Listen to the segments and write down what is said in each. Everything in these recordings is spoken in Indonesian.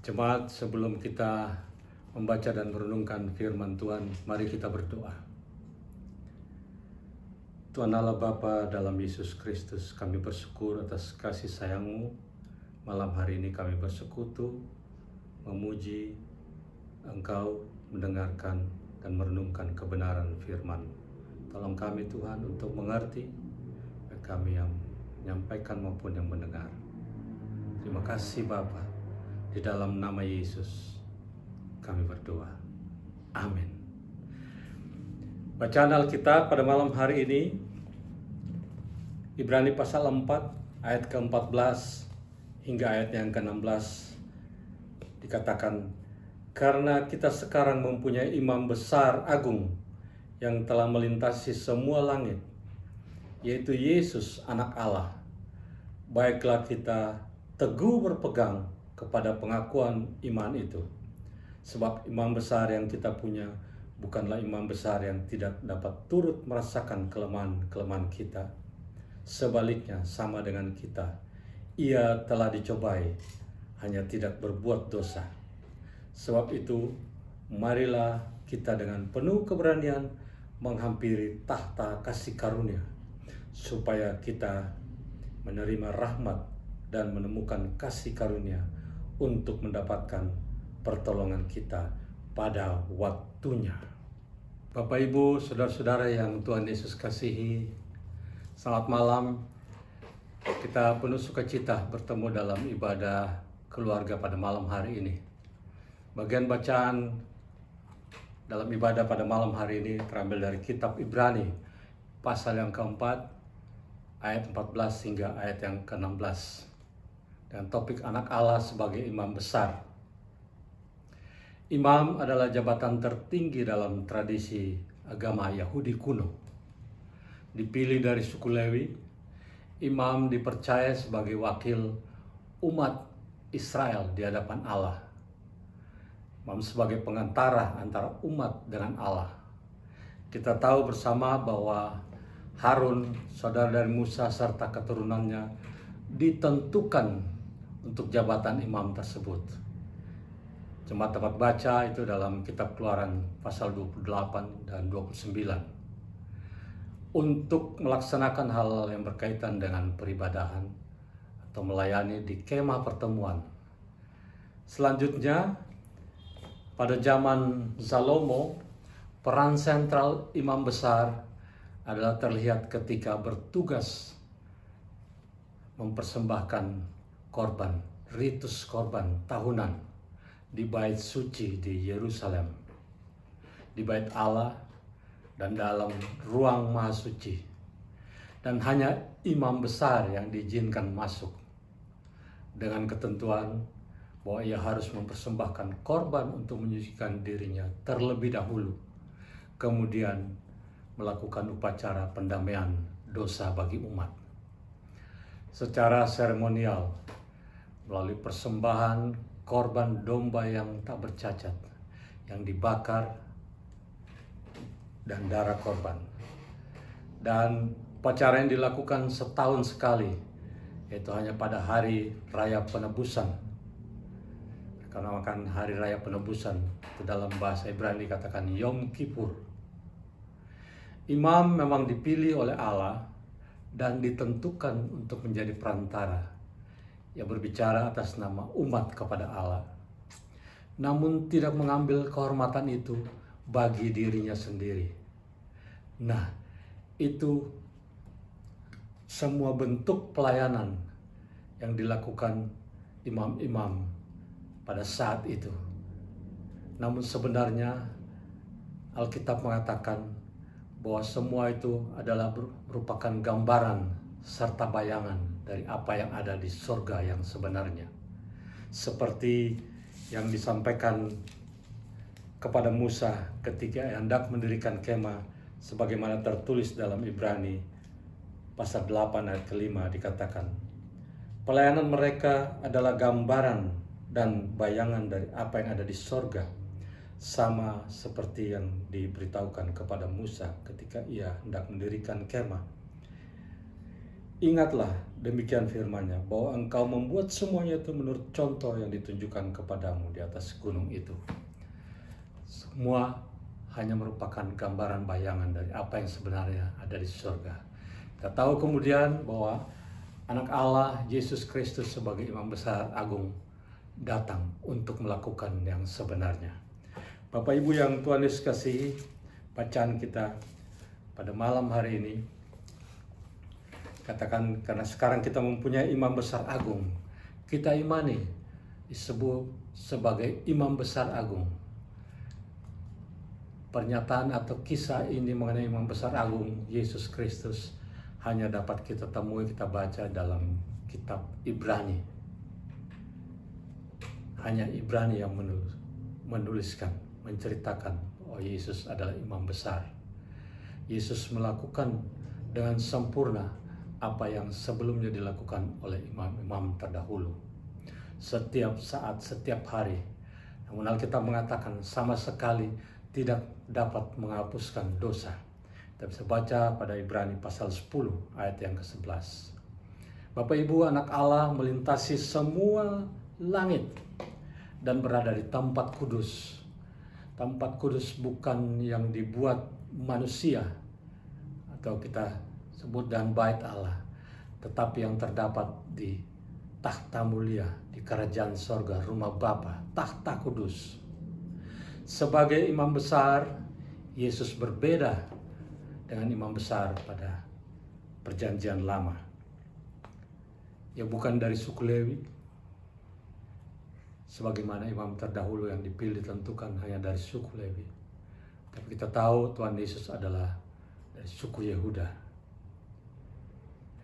Jemaat, sebelum kita membaca dan merenungkan firman Tuhan, mari kita berdoa. Tuhan Allah Bapa dalam Yesus Kristus, kami bersyukur atas kasih sayang-Mu. Malam hari ini kami bersekutu, memuji Engkau, mendengarkan dan merenungkan kebenaran firman. Tolong kami Tuhan untuk mengerti, baik kami yang menyampaikan maupun yang mendengar. Terima kasih Bapa. Di dalam nama Yesus kami berdoa. Amin. Bacaan Alkitab pada malam hari ini, Ibrani pasal 4 ayat ke-14 hingga ayat yang ke-16 dikatakan, karena kita sekarang mempunyai imam besar agung yang telah melintasi semua langit, yaitu Yesus anak Allah. Baiklah kita teguh berpegang kepada pengakuan iman itu. Sebab imam besar yang kita punya bukanlah imam besar yang tidak dapat turut merasakan kelemahan-kelemahan kita. Sebaliknya sama dengan kita. Ia telah dicobai, hanya tidak berbuat dosa. Sebab itu, marilah kita dengan penuh keberanian menghampiri tahta kasih karunia, supaya kita menerima rahmat dan menemukan kasih karunia untuk mendapatkan pertolongan kita pada waktunya. Bapak, Ibu, saudara-saudara yang Tuhan Yesus kasihi, selamat malam. Kita penuh sukacita bertemu dalam ibadah keluarga pada malam hari ini. Bagian bacaan dalam ibadah pada malam hari ini terambil dari kitab Ibrani, pasal yang keempat, ayat 14 hingga ayat yang ke-16. Dan topik anak Allah sebagai imam besar. Imam adalah jabatan tertinggi dalam tradisi agama Yahudi kuno. Dipilih dari suku Lewi, imam dipercaya sebagai wakil umat Israel di hadapan Allah. Imam sebagai pengantara antara umat dengan Allah. Kita tahu bersama bahwa Harun, saudara dari Musa serta keturunannya ditentukan untuk jabatan imam tersebut. Jemaat dapat baca itu dalam kitab Keluaran pasal 28 dan 29. Untuk melaksanakan hal yang berkaitan dengan peribadahan atau melayani di kemah pertemuan. Selanjutnya, pada zaman Salomo, peran sentral imam besar adalah terlihat ketika bertugas mempersembahkan korban, ritus korban tahunan di bait suci di Yerusalem, di bait Allah dan dalam ruang maha suci. Dan hanya imam besar yang diizinkan masuk dengan ketentuan bahwa ia harus mempersembahkan korban untuk menyucikan dirinya terlebih dahulu, kemudian melakukan upacara pendamaian dosa bagi umat. Secara seremonial, melalui persembahan korban domba yang tak bercacat, yang dibakar, dan darah korban. Dan upacara yang dilakukan setahun sekali, yaitu hanya pada hari raya penebusan. Karena makan hari raya penebusan, itu dalam bahasa Ibrani dikatakan Yom Kippur. Imam memang dipilih oleh Allah dan ditentukan untuk menjadi perantara yang berbicara atas nama umat kepada Allah, namun tidak mengambil kehormatan itu bagi dirinya sendiri. Nah, itu semua bentuk pelayanan yang dilakukan imam-imam pada saat itu. Namun sebenarnya Alkitab mengatakan bahwa semua itu adalah merupakan gambaran serta bayangan dari apa yang ada di surga yang sebenarnya. Seperti yang disampaikan kepada Musa ketika hendak mendirikan kemah, sebagaimana tertulis dalam Ibrani pasal 8 ayat ke-5 dikatakan, pelayanan mereka adalah gambaran dan bayangan dari apa yang ada di surga, sama seperti yang diberitahukan kepada Musa ketika ia hendak mendirikan kemah. Ingatlah demikian firman-Nya, bahwa Engkau membuat semuanya itu menurut contoh yang ditunjukkan kepadamu di atas gunung itu. Semua hanya merupakan gambaran bayangan dari apa yang sebenarnya ada di surga. Kita tahu kemudian bahwa Anak Allah, Yesus Kristus sebagai Imam Besar Agung, datang untuk melakukan yang sebenarnya. Bapak Ibu yang Tuhan Yesus kasihi, bacaan kita pada malam hari ini, katakan karena sekarang kita mempunyai Imam Besar Agung, kita imani disebut sebagai Imam Besar Agung. Pernyataan atau kisah ini mengenai Imam Besar Agung Yesus Kristus hanya dapat kita temui, kita baca dalam kitab Ibrani. Hanya Ibrani yang menuliskan, menceritakan bahwa Yesus adalah imam besar. Yesus melakukan dengan sempurna apa yang sebelumnya dilakukan oleh imam-imam terdahulu. Setiap saat, setiap hari. Namun Alkitab mengatakan sama sekali tidak dapat menghapuskan dosa. Kita bisa baca pada Ibrani pasal 10 ayat yang ke-11. Bapak Ibu, anak Allah melintasi semua langit dan berada di tempat kudus. Tempat kudus bukan yang dibuat manusia atau kita sebut dan bait Allah, tetapi yang terdapat di takhta mulia di kerajaan sorga, rumah Bapa, takhta kudus. Sebagai imam besar, Yesus berbeda dengan imam besar pada perjanjian lama. Ya, bukan dari suku Lewi, sebagaimana imam terdahulu yang dipilih ditentukan hanya dari suku Lewi. Tapi kita tahu Tuhan Yesus adalah dari suku Yehuda.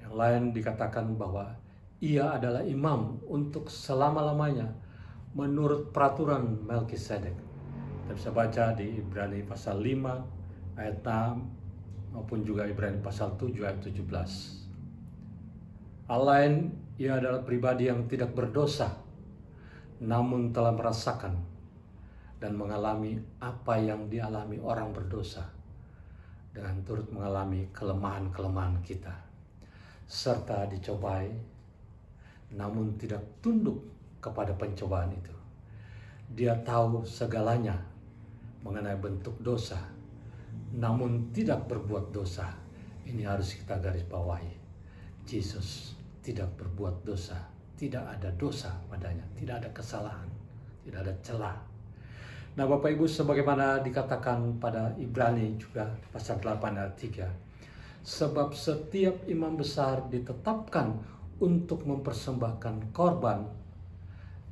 Yang lain dikatakan bahwa ia adalah imam untuk selama-lamanya menurut peraturan Melkisedek. Kita bisa baca di Ibrani pasal 5 ayat 6 maupun juga Ibrani pasal 7 ayat 17. Hal lain, ia adalah pribadi yang tidak berdosa, namun telah merasakan dan mengalami apa yang dialami orang berdosa, dengan turut mengalami kelemahan-kelemahan kita, serta dicobai, namun tidak tunduk kepada pencobaan itu. Dia tahu segalanya mengenai bentuk dosa, namun tidak berbuat dosa. Ini harus kita garis bawahi. Yesus tidak berbuat dosa, tidak ada dosa padanya, tidak ada kesalahan, tidak ada celah. Nah Bapak Ibu, sebagaimana dikatakan pada Ibrani juga pasal 8 ayat 3, sebab setiap imam besar ditetapkan untuk mempersembahkan korban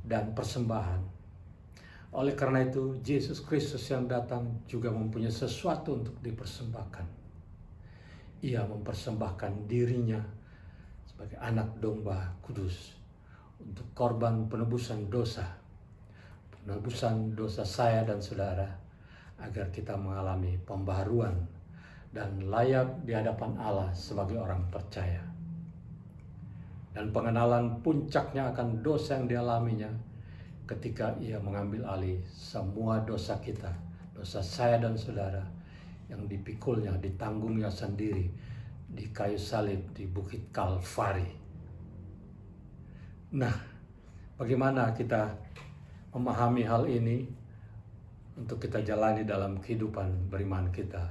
dan persembahan. Oleh karena itu, Yesus Kristus yang datang juga mempunyai sesuatu untuk dipersembahkan. Ia mempersembahkan dirinya sebagai anak domba kudus untuk korban penebusan dosa saya dan saudara, agar kita mengalami pembaharuan dan layak di hadapan Allah sebagai orang percaya. Dan pengenalan puncaknya akan dosa yang dialaminya ketika ia mengambil alih semua dosa kita, dosa saya dan saudara, yang dipikulnya, ditanggungnya sendiri di kayu salib di Bukit Kalvari. Nah, bagaimana kita memahami hal ini untuk kita jalani dalam kehidupan beriman kita?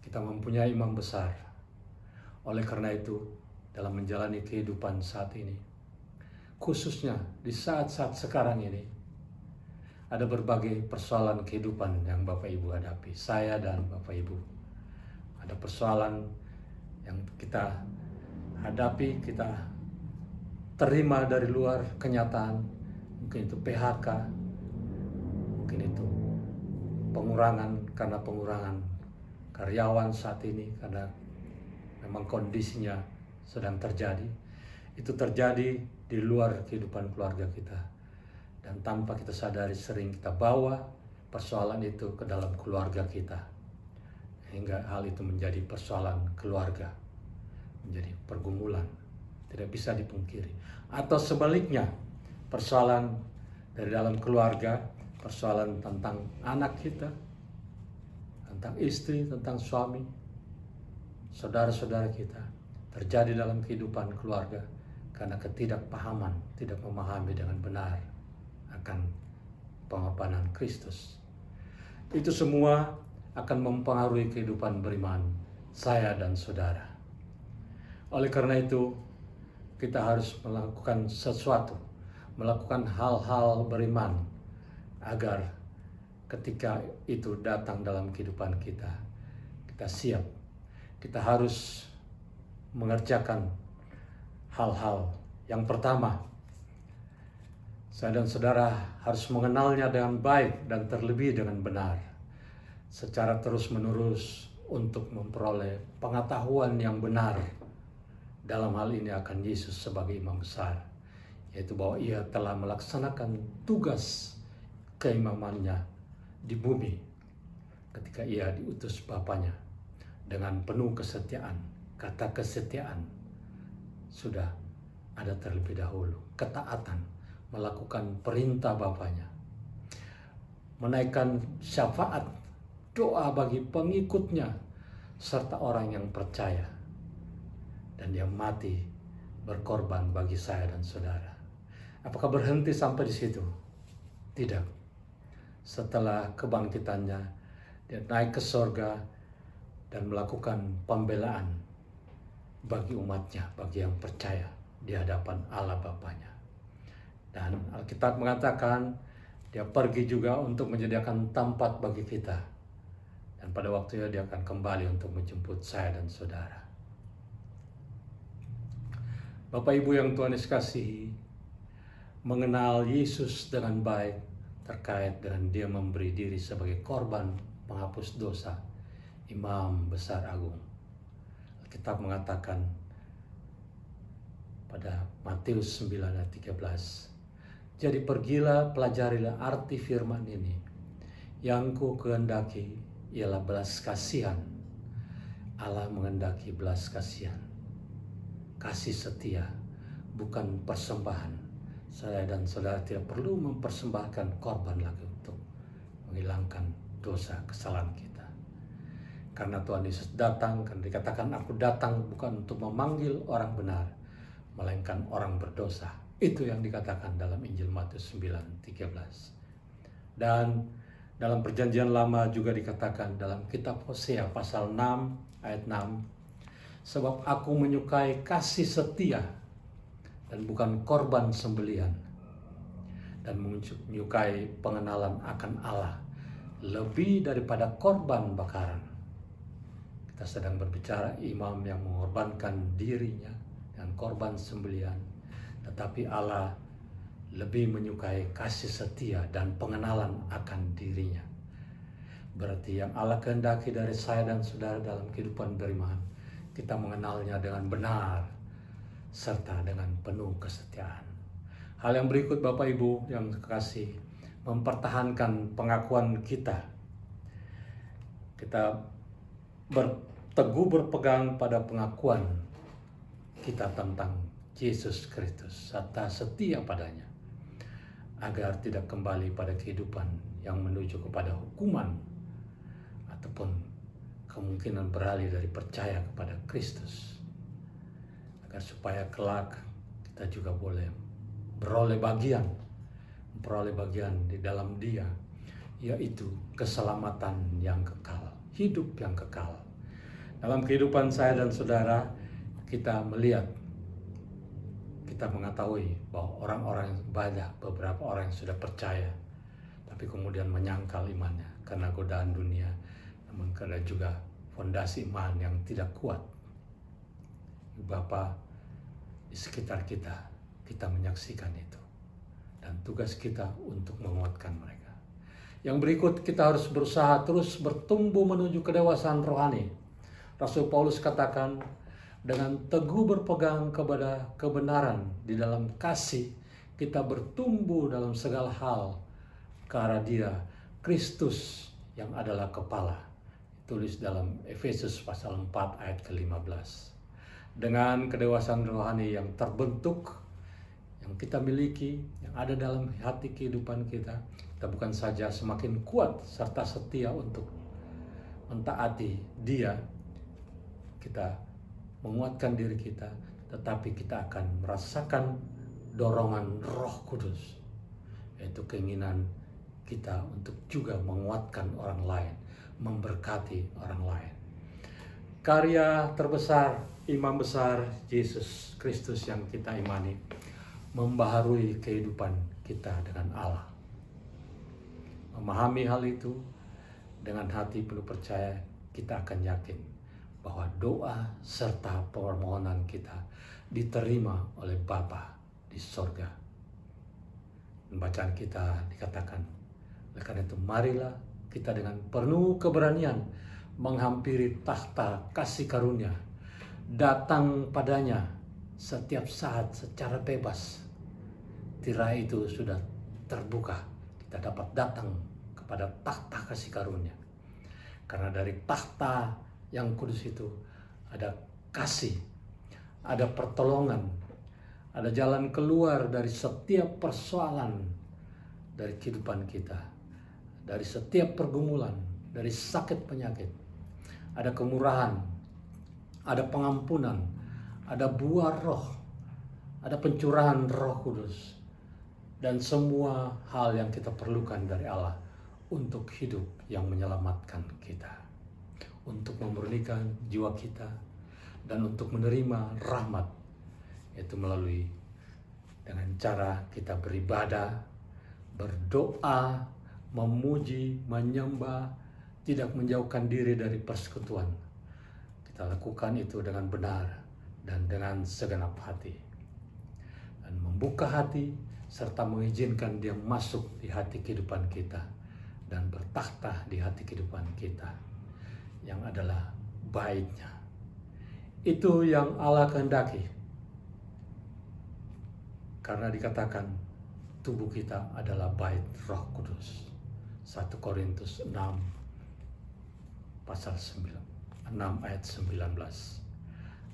Kita mempunyai imam besar. Oleh karena itu, dalam menjalani kehidupan saat ini, khususnya di saat-saat sekarang ini, ada berbagai persoalan kehidupan yang Bapak Ibu hadapi, saya dan Bapak Ibu. Ada persoalan yang kita hadapi, kita terima dari luar kenyataan, mungkin itu PHK, mungkin itu karena pengurangan karyawan saat ini, karena memang kondisinya sedang terjadi. Itu terjadi di luar kehidupan keluarga kita, dan tanpa kita sadari sering kita bawa persoalan itu ke dalam keluarga kita, hingga hal itu menjadi persoalan keluarga, menjadi pergumulan, tidak bisa dipungkiri. Atau sebaliknya, persoalan dari dalam keluarga, persoalan tentang anak kita, tentang istri, tentang suami, saudara-saudara kita, terjadi dalam kehidupan keluarga karena ketidakpahaman, tidak memahami dengan benar akan pengorbanan Kristus. Itu semua akan mempengaruhi kehidupan beriman saya dan saudara. Oleh karena itu, kita harus melakukan sesuatu, melakukan hal-hal beriman agar ketika itu datang dalam kehidupan kita, kita siap. Kita harus mengerjakan hal-hal. Yang pertama, saya dan saudara harus mengenalnya dengan baik dan terlebih dengan benar, secara terus-menerus untuk memperoleh pengetahuan yang benar dalam hal ini akan Yesus sebagai imam besar, yaitu bahwa ia telah melaksanakan tugas keimamannya di bumi ketika ia diutus Bapanya dengan penuh kesetiaan. Kata kesetiaan sudah ada terlebih dahulu, ketaatan, melakukan perintah Bapanya, menaikkan syafaat, doa bagi pengikutnya serta orang yang percaya, dan dia mati berkorban bagi saya dan saudara. Apakah berhenti sampai di situ? Tidak. Setelah kebangkitannya, dia naik ke sorga dan melakukan pembelaan bagi umatnya, bagi yang percaya di hadapan Allah Bapanya. Dan Alkitab mengatakan dia pergi juga untuk menyediakan tempat bagi kita. Dan pada waktunya dia akan kembali untuk menjemput saya dan saudara. Bapak Ibu yang Tuhan Yesus kasihi, mengenal Yesus dengan baik terkait dengan dia memberi diri sebagai korban penghapus dosa, Imam Besar Agung. Alkitab mengatakan pada Matius 9 ayat 13, jadi pergilah, pelajarilah arti firman ini, yang ku kehendaki ialah belas kasihan. Allah menghendaki belas kasihan, kasih setia, bukan persembahan. Saya dan saudara tidak perlu mempersembahkan korban lagi untuk menghilangkan dosa kesalahan kita. Karena Tuhan Yesus datang, kan dikatakan aku datang bukan untuk memanggil orang benar, melainkan orang berdosa. Itu yang dikatakan dalam Injil Matius 9:13. Dan dalam Perjanjian Lama juga dikatakan dalam kitab Hosea pasal 6 ayat 6, sebab aku menyukai kasih setia dan bukan korban sembelian, dan menyukai pengenalan akan Allah lebih daripada korban bakaran. Kita sedang berbicara imam yang mengorbankan dirinya dan korban sembelian, tetapi Allah lebih menyukai kasih setia dan pengenalan akan dirinya. Berarti yang Allah kehendaki dari saya dan saudara dalam kehidupan beriman, kita mengenalnya dengan benar serta dengan penuh kesetiaan. Hal yang berikut Bapak Ibu yang kekasih, mempertahankan pengakuan kita. Kita teguh berpegang pada pengakuan kita tentang Yesus Kristus serta setia padanya, agar tidak kembali pada kehidupan yang menuju kepada hukuman ataupun kemungkinan beralih dari percaya kepada Kristus, agar supaya kelak kita juga boleh memperoleh bagian di dalam Dia, yaitu keselamatan yang kekal, hidup yang kekal. Dalam kehidupan saya dan saudara, kita melihat, kita mengetahui bahwa orang-orang banyak, beberapa orang yang sudah percaya, tapi kemudian menyangkal imannya karena godaan dunia, namun karena juga fondasi iman yang tidak kuat. Bapa, di sekitar kita, kita menyaksikan itu. Dan tugas kita untuk menguatkan mereka. Yang berikut, kita harus berusaha terus bertumbuh menuju kedewasaan rohani. Rasul Paulus katakan, dengan teguh berpegang kepada kebenaran di dalam kasih, kita bertumbuh dalam segala hal ke arah Dia, Kristus yang adalah kepala. Tulis dalam Efesus pasal 4 ayat ke-15. Dengan kedewasaan rohani yang terbentuk, yang kita miliki, yang ada dalam hati kehidupan kita, kita bukan saja semakin kuat serta setia untuk mentaati Dia, kita menguatkan diri kita, tetapi kita akan merasakan dorongan Roh Kudus, yaitu keinginan kita untuk juga menguatkan orang lain, memberkati orang lain. Karya terbesar Imam Besar Yesus Kristus yang kita imani membaharui kehidupan kita dengan Allah. Memahami hal itu dengan hati penuh percaya, kita akan yakin bahwa doa serta permohonan kita diterima oleh Bapa di sorga. Bacaan kita dikatakan, oleh karena itu marilah kita dengan penuh keberanian menghampiri tahta kasih karunia, datang padanya setiap saat secara bebas. Tirai itu sudah terbuka, kita dapat datang kepada tahta kasih karunia. Karena dari tahta yang kudus itu ada kasih, ada pertolongan, ada jalan keluar dari setiap persoalan dari kehidupan kita, dari setiap pergumulan, dari sakit penyakit. Ada kemurahan, ada pengampunan, ada buah roh, ada pencurahan Roh Kudus, dan semua hal yang kita perlukan dari Allah untuk hidup yang menyelamatkan kita, untuk memurnikan jiwa kita, dan untuk menerima rahmat, yaitu melalui dengan cara kita beribadah, berdoa, memuji, menyembah, tidak menjauhkan diri dari persekutuan. Kita lakukan itu dengan benar dan dengan segenap hati, dan membuka hati serta mengizinkan Dia masuk di hati kehidupan kita dan bertakhta di hati kehidupan kita yang adalah baiknya. Itu yang Allah kehendaki, karena dikatakan tubuh kita adalah bait Roh Kudus. 1 Korintus 6 pasal 6 ayat 19.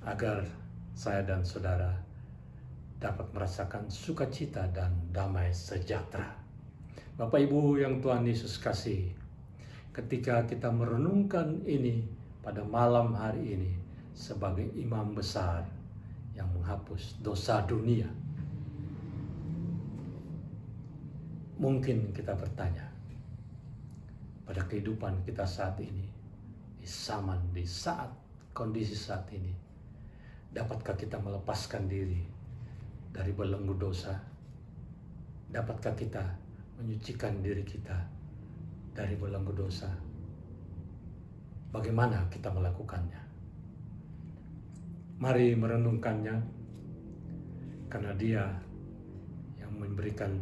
Agar saya dan saudara dapat merasakan sukacita dan damai sejahtera. Bapak Ibu yang Tuhan Yesus kasih, ketika kita merenungkan ini pada malam hari ini sebagai imam besar yang menghapus dosa dunia, mungkin kita bertanya, pada kehidupan kita saat ini, di saat kondisi saat ini, dapatkah kita melepaskan diri dari belenggu dosa? Dapatkah kita menyucikan diri kita dari belenggu dosa? Bagaimana kita melakukannya? Mari merenungkannya, karena Dia yang memberikan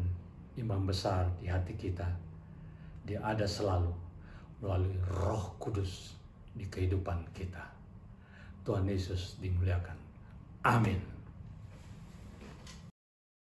imam besar di hati kita. Dia ada selalu melalui Roh Kudus di kehidupan kita. Tuhan Yesus dimuliakan. Amin.